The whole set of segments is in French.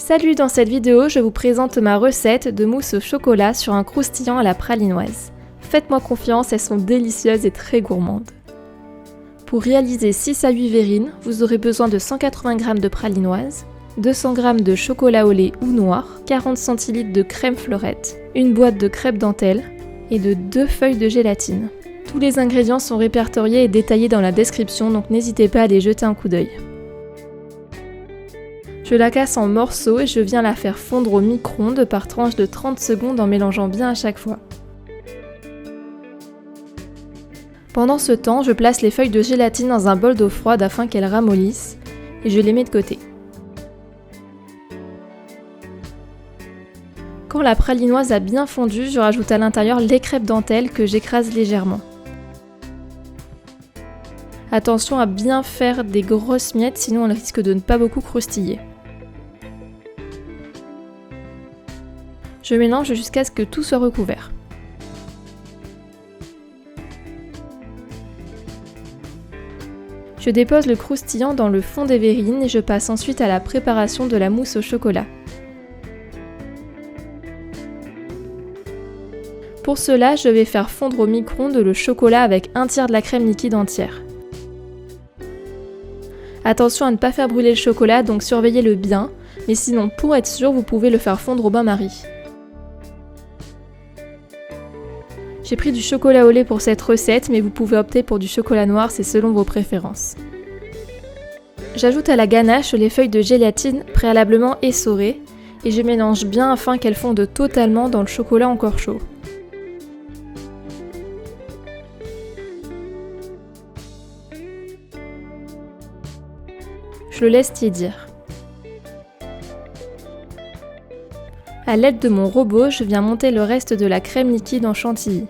Salut, dans cette vidéo, je vous présente ma recette de mousse au chocolat sur un croustillant à la pralinoise. Faites-moi confiance, elles sont délicieuses et très gourmandes. Pour réaliser 6 à 8 verrines, vous aurez besoin de 180 g de pralinoise, 200 g de chocolat au lait ou noir, 40 cl de crème fleurette, une boîte de crêpes dentelle et de 2 feuilles de gélatine. Tous les ingrédients sont répertoriés et détaillés dans la description, donc n'hésitez pas à aller jeter un coup d'œil. Je la casse en morceaux et je viens la faire fondre au micro-ondes par tranche de 30 secondes en mélangeant bien à chaque fois. Pendant ce temps, je place les feuilles de gélatine dans un bol d'eau froide afin qu'elles ramollissent et je les mets de côté. Quand la pralinoise a bien fondu, je rajoute à l'intérieur les crêpes dentelles que j'écrase légèrement. Attention à bien faire des grosses miettes, sinon elles risquent de ne pas beaucoup croustiller. Je mélange jusqu'à ce que tout soit recouvert. Je dépose le croustillant dans le fond des verrines et je passe ensuite à la préparation de la mousse au chocolat. Pour cela, je vais faire fondre au micro-ondes le chocolat avec un tiers de la crème liquide entière. Attention à ne pas faire brûler le chocolat, donc surveillez-le bien, mais sinon pour être sûr, vous pouvez le faire fondre au bain-marie. J'ai pris du chocolat au lait pour cette recette, mais vous pouvez opter pour du chocolat noir, c'est selon vos préférences. J'ajoute à la ganache les feuilles de gélatine préalablement essorées et je mélange bien afin qu'elles fondent totalement dans le chocolat encore chaud. Je le laisse tiédir. A l'aide de mon robot, je viens monter le reste de la crème liquide en chantilly.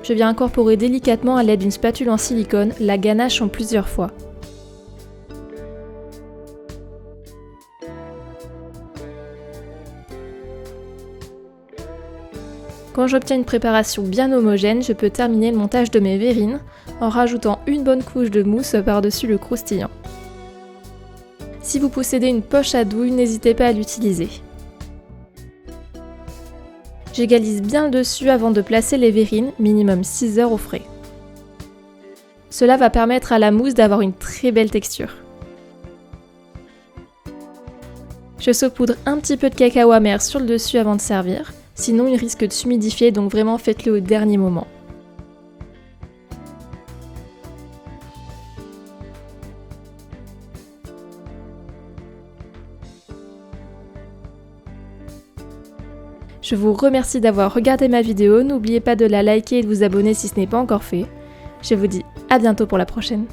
Je viens incorporer délicatement à l'aide d'une spatule en silicone la ganache en plusieurs fois. Quand j'obtiens une préparation bien homogène, je peux terminer le montage de mes verrines en rajoutant une bonne couche de mousse par-dessus le croustillant. Si vous possédez une poche à douille, n'hésitez pas à l'utiliser. J'égalise bien le dessus avant de placer les verrines, minimum 6 heures au frais. Cela va permettre à la mousse d'avoir une très belle texture. Je saupoudre un petit peu de cacao amer sur le dessus avant de servir, sinon il risque de s'humidifier, donc vraiment faites-le au dernier moment. Je vous remercie d'avoir regardé ma vidéo, n'oubliez pas de la liker et de vous abonner si ce n'est pas encore fait. Je vous dis à bientôt pour la prochaine.